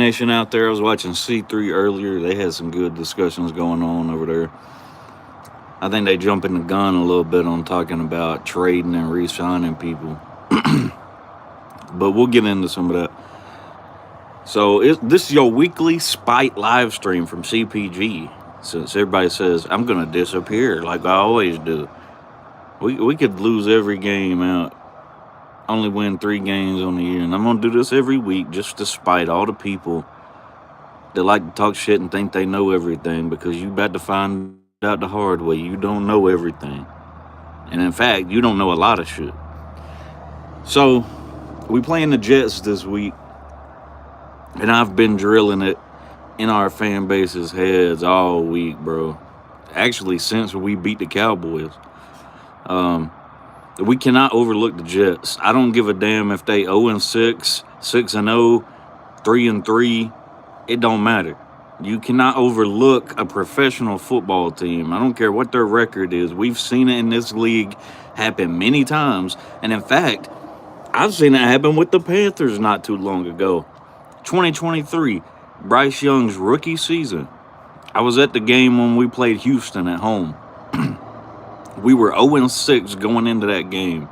Nation out there. I was watching C3 earlier. They had some good discussions going on over there. I think they jumping the gun a little bit on talking about trading and re-signing people, but we'll get into some of that. So this is your weekly spite live stream from CPG. Since everybody says I'm gonna disappear like I always do, we could lose every game out, only win 3 games on the year, and I'm gonna do this every week just to spite all the people that like to talk shit and think they know everything, because you about to find out the hard way. You don't know everything, and in fact, you don't know a lot of shit. So we playing the Jets this week, and I've been drilling it in our fan base's heads all week, bro. Actually, since we beat the Cowboys. Um, we cannot overlook the Jets. I don't give a damn if they 0-6, 6-0, 3-3. It don't matter. You cannot overlook a professional football team. I don't care what their record is. We've seen it in this league happen many times. And in fact, I've seen it happen with the Panthers not too long ago. 2023, Bryce Young's rookie season. I was at the game when we played Houston at home. We were 0-6 going into that game.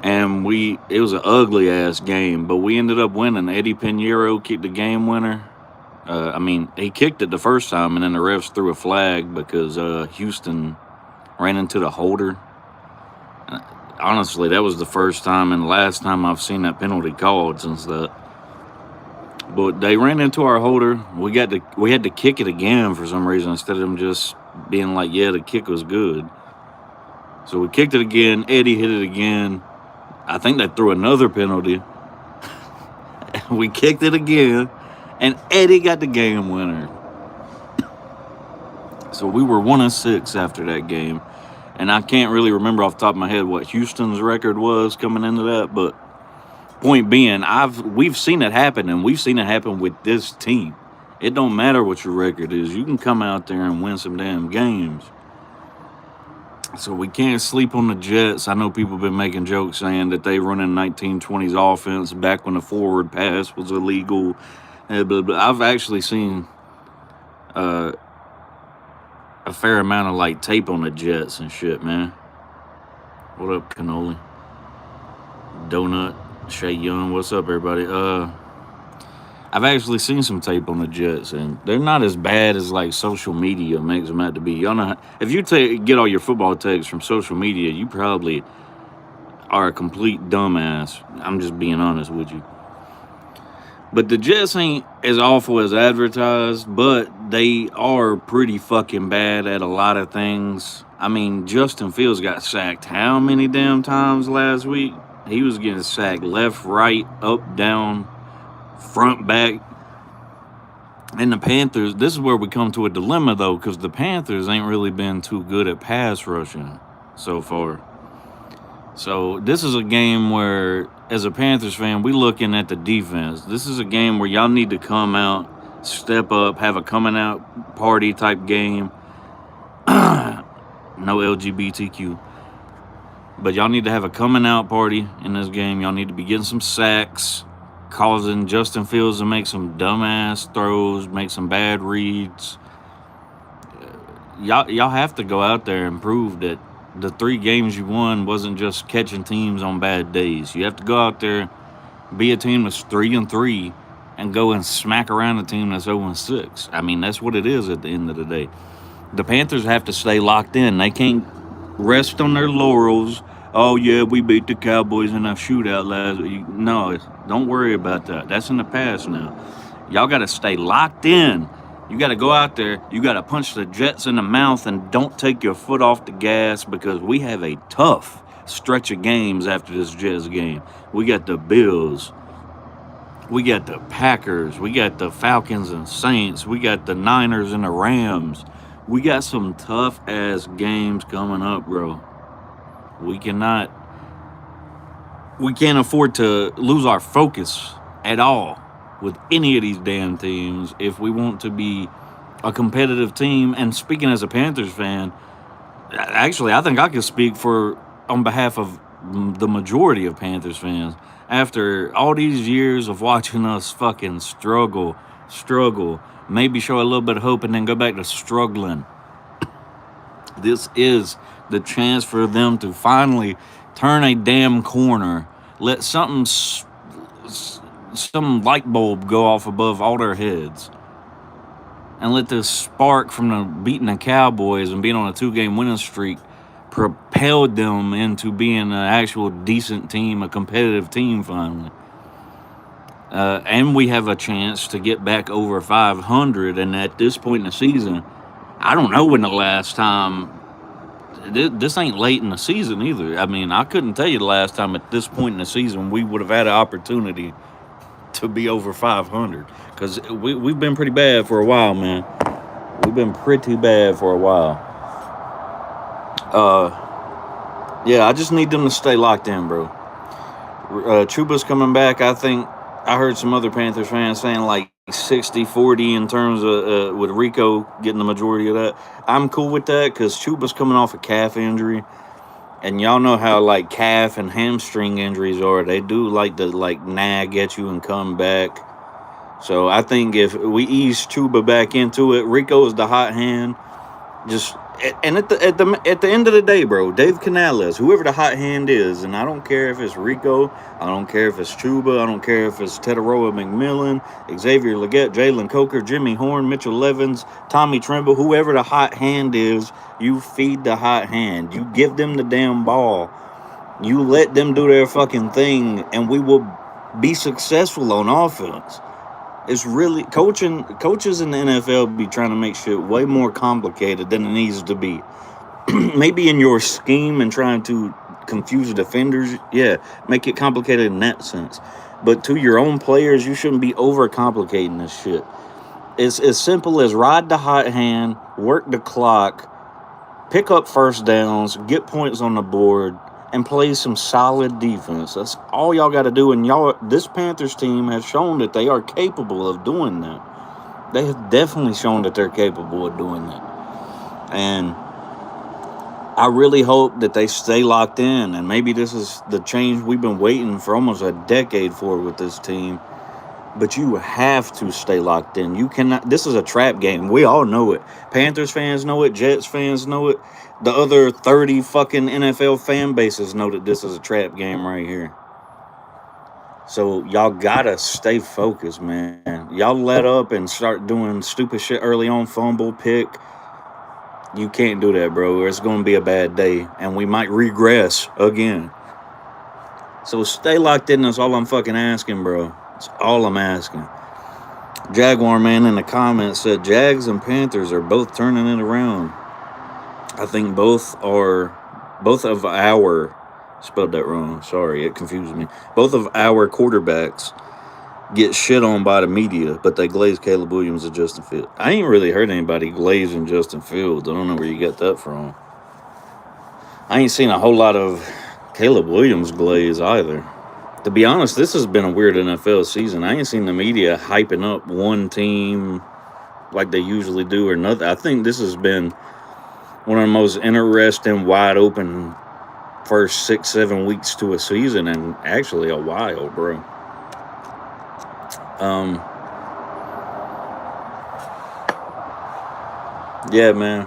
And it was an ugly ass game, but we ended up winning. Eddie Pinheiro kicked the game winner. He kicked it the first time, and then the refs threw a flag because Houston ran into the holder. Honestly, that was the first time and last time I've seen that penalty called since that. But they ran into our holder. We had to kick it again for some reason instead of them just being like, yeah, the kick was good. So we kicked it again. Eddie hit it again. I think they threw another penalty. We kicked it again, and Eddie got the game winner. So we were 1-6 after that game, and I can't really remember off the top of my head what Houston's record was coming into that. But point being, we've seen it happen, and we've seen it happen with this team. It don't matter what your record is. You can come out there and win some damn games. So we can't sleep on the Jets. I know people have been making jokes saying that they run in 1920s offense back when the forward pass was illegal. I've actually seen a fair amount of like tape on the Jets and shit, man. What up, Cannoli? Donut, Shay Young, what's up, everybody? I've actually seen some tape on the Jets, and they're not as bad as like social media makes them out to be. Y'all know, if you get all your football takes from social media, you probably are a complete dumbass. I'm just being honest with you. But the Jets ain't as awful as advertised, but they are pretty fucking bad at a lot of things. I mean, Justin Fields got sacked how many damn times last week? He was getting sacked left, right, up, down, front, back. And the Panthers, this is where we come to a dilemma, though, because the Panthers ain't really been too good at pass rushing so far. So this is a game where, as a Panthers fan, we looking at the defense. This is a game where y'all need to come out, step up, have a coming out party type game. No LGBTQ. But y'all need to have a coming out party in this game. Y'all need to be getting some sacks, causing Justin Fields to make some dumbass throws, make some bad reads. Y'all have to go out there and prove that the 3 games you won wasn't just catching teams on bad days. You have to go out there, be a team that's 3-3, and go and smack around a team that's 0-6. I mean, that's what it is at the end of the day. The Panthers have to stay locked in. They can't rest on their laurels. Oh, yeah, we beat the Cowboys in a shootout last week. No, don't worry about that. That's in the past now. Y'all got to stay locked in. You got to go out there. You got to punch the Jets in the mouth and don't take your foot off the gas, because we have a tough stretch of games after this Jets game. We got the Bills. We got the Packers. We got the Falcons and Saints. We got the Niners and the Rams. We got some tough-ass games coming up, bro. We can't afford to lose our focus at all with any of these damn teams if we want to be a competitive team. And speaking as a Panthers fan, actually, I think I can speak on behalf of the majority of Panthers fans, after all these years of watching us fucking struggle, maybe show a little bit of hope and then go back to struggling. This is the chance for them to finally turn a damn corner, let some light bulb go off above all their heads, and let this spark from the beating the Cowboys and being on a 2-game winning streak propelled them into being an actual decent team, a competitive team finally. And we have a chance to get back over 500. And at this point in the season, I don't know when the last time. This ain't late in the season either. I mean, I couldn't tell you the last time at this point in the season we would have had an opportunity to be over 500, because we've been pretty bad for a while, man. We've been pretty bad for a while. Yeah, I just need them to stay locked in, bro. Chuba's coming back. I think I heard some other Panthers fans saying like 60-40 in terms of with Rico getting the majority of that. I'm cool with that because Chuba's coming off a calf injury. And y'all know how like calf and hamstring injuries are. They do like to like nag at you and come back. So I think if we ease Chuba back into it, Rico is the hot hand. Just and at the end of the day, bro, Dave Canales, whoever the hot hand is, and I don't care if it's Rico, I don't care if it's Chuba, I don't care if it's Teteroa McMillan, Xavier Legette, Jalen Coker, Jimmy Horn, Mitchell Evans, Tommy Tremble, whoever the hot hand is, you feed the hot hand. You give them the damn ball. You let them do their fucking thing, and we will be successful on offense. It's really coaches in the NFL be trying to make shit way more complicated than it needs to be. Maybe in your scheme and trying to confuse defenders, yeah, make it complicated in that sense. But to your own players, you shouldn't be overcomplicating this shit. It's as simple as ride the hot hand, work the clock, pick up first downs, get points on the board, and play some solid defense. That's all y'all got to do. And this Panthers team has shown that they are capable of doing that. They have definitely shown that they're capable of doing that. And I really hope that they stay locked in. And maybe this is the change we've been waiting for almost a decade for with this team. But you have to stay locked in. You cannot. This is a trap game. We all know it. Panthers fans know it. Jets fans know it. The other 30 fucking NFL fan bases know that this is a trap game right here. So y'all gotta stay focused, man. Y'all let up and start doing stupid shit early on, fumble, pick. You can't do that, bro. It's going to be a bad day, and we might regress again. So stay locked in. That's all I'm fucking asking, bro. That's all I'm asking. Jaguar man in the comments said Jags and Panthers are both turning it around. I think both of our, spelled that wrong, sorry, it confused me. Both of our quarterbacks get shit on by the media, but they glaze Caleb Williams and Justin Fields. I ain't really heard anybody glazing Justin Fields. I don't know where you got that from. I ain't seen a whole lot of Caleb Williams glaze either. To be honest, this has been a weird NFL season. I ain't seen the media hyping up one team like they usually do or nothing. I think this has been one of the most interesting, wide open first 6-7 weeks to a season, and actually a while, bro. Yeah, man.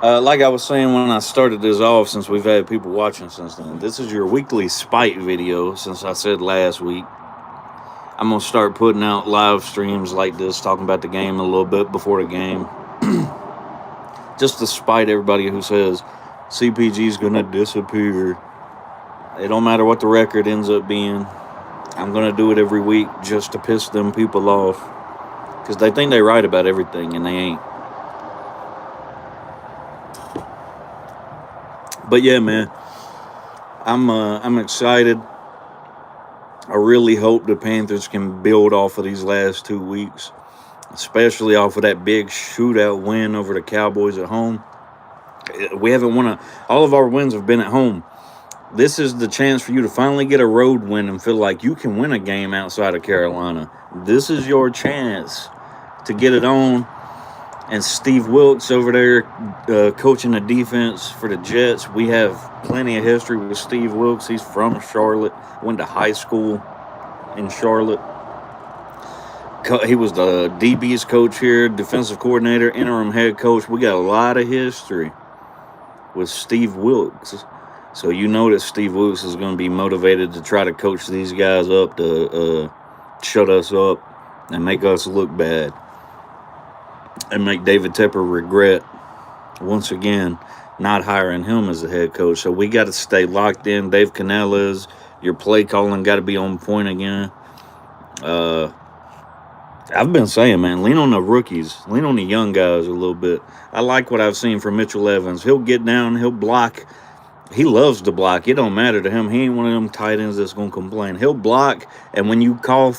Like I was saying when I started this off, since we've had people watching since then, this is your weekly spite video. Since I said last week, I'm going to start putting out live streams like this, talking about the game a little bit before the game. Just to spite everybody who says CPG is going to disappear. It don't matter what the record ends up being. I'm going to do it every week just to piss them people off. Because they think they're right about everything, and they ain't. But yeah, man, I'm excited. I really hope the Panthers can build off of these last 2 weeks, especially off of that big shootout win over the Cowboys at home. We haven't won all of our wins have been at home. This is the chance for you to finally get a road win and feel like you can win a game outside of Carolina. This is your chance to get it on and Steve Wilkes over there coaching the defense for the Jets. We have plenty of history with Steve Wilkes. He's from Charlotte, went to high school in Charlotte. He was the DB's coach here, defensive coordinator, interim head coach. We got a lot of history with Steve Wilkes. So you know that Steve Wilkes is going to be motivated to try to coach these guys up to shut us up and make us look bad and make David Tepper regret, once again, not hiring him as the head coach. So we got to stay locked in. Dave Canales, your play calling got to be on point again. I've been saying, man, lean on the rookies. Lean on the young guys a little bit. I like what I've seen from Mitchell Evans. He'll get down. He'll block. He loves to block. It don't matter to him. He ain't one of them tight ends that's going to complain. He'll block, and when you call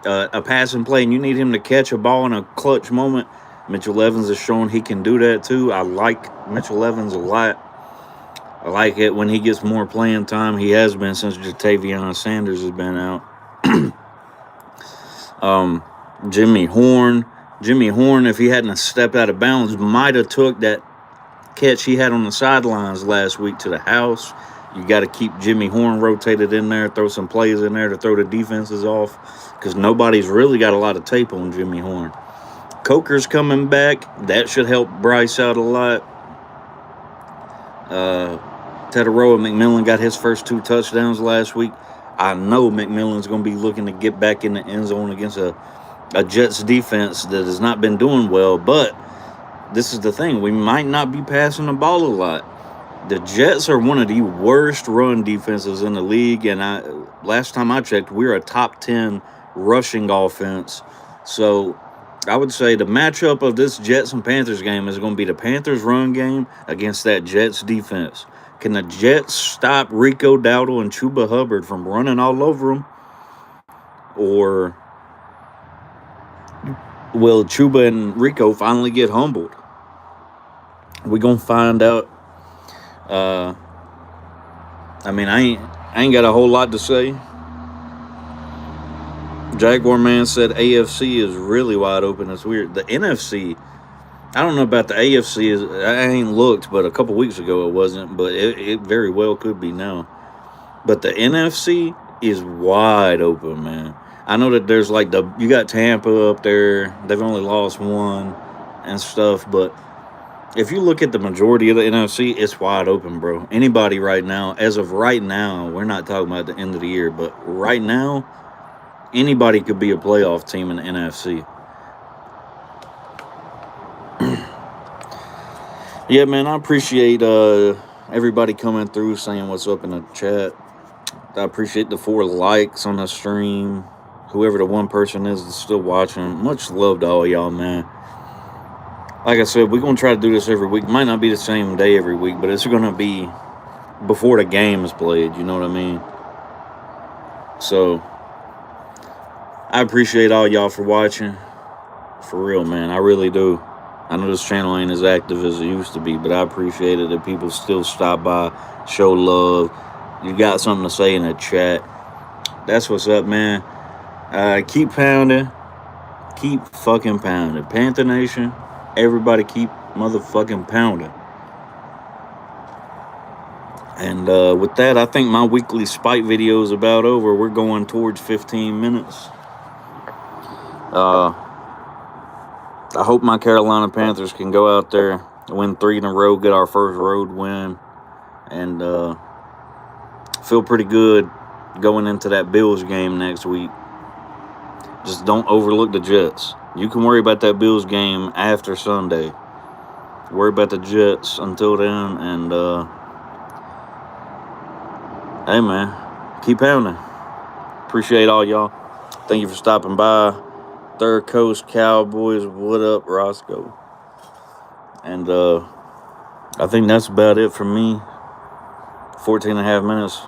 a passing play and you need him to catch a ball in a clutch moment, Mitchell Evans has shown he can do that too. I like Mitchell Evans a lot. I like it when he gets more playing time. He has been since Jatavion Sanders has been out. Jimmy Horn, if he hadn't stepped out of bounds, might have took that catch he had on the sidelines last week to the house. You got to keep Jimmy Horn rotated in there, throw some plays in there to throw the defenses off, because nobody's really got a lot of tape on Jimmy Horn. Coker's coming back. That should help Bryce out a lot. Teteroa McMillan got his first 2 touchdowns last week. I know McMillan's going to be looking to get back in the end zone against a Jets defense that has not been doing well, but this is the thing. We might not be passing the ball a lot. The Jets are one of the worst run defenses in the league, and last time I checked, we're a top 10 rushing offense. So I would say the matchup of this Jets and Panthers game is going to be the Panthers run game against that Jets defense. Can the Jets stop Rico Dowdle and Chuba Hubbard from running all over them? Or will Chuba and Rico finally get humbled? We're going to find out. I ain't got a whole lot to say. Jaguar Man said AFC is really wide open. It's weird. The NFC, I don't know about the AFC. I ain't looked, but a couple weeks ago it wasn't. But it very well could be now. But the NFC is wide open, man. I know that there's you got Tampa up there. They've only lost 1 and stuff. But if you look at the majority of the NFC, it's wide open, bro. Anybody right now, as of right now, we're not talking about the end of the year, but right now, anybody could be a playoff team in the NFC. Yeah, man, I appreciate everybody coming through, saying what's up in the chat. I appreciate the 4 likes on the stream. Whoever the one person is that's still watching. Much love to all y'all, man. Like I said, we're going to try to do this every week. Might not be the same day every week, but it's going to be before the game is played. You know what I mean? So I appreciate all y'all for watching. For real, man. I really do. I know this channel ain't as active as it used to be, but I appreciate it that people still stop by, show love. You got something to say in the chat. That's what's up, man. Keep pounding. Keep fucking pounding. Panther Nation, everybody keep motherfucking pounding. And with that, I think my weekly spite video is about over. We're going towards 15 minutes. I hope my Carolina Panthers can go out there, win 3 in a row, get our first road win, and feel pretty good going into that Bills game next week. Just don't overlook the Jets. You can worry about that Bills game after Sunday. Worry about the Jets until then, and hey, man, keep pounding. Appreciate all y'all. Thank you for stopping by. Third Coast Cowboys, what up, Roscoe? And I think that's about it for me. 14 and a half minutes.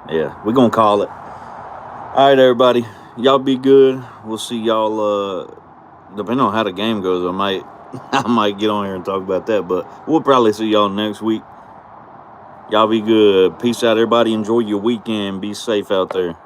Yeah, we're going to call it. All right, everybody. Y'all be good. We'll see y'all, depending on how the game goes, I might get on here and talk about that. But we'll probably see y'all next week. Y'all be good. Peace out, everybody. Enjoy your weekend. Be safe out there.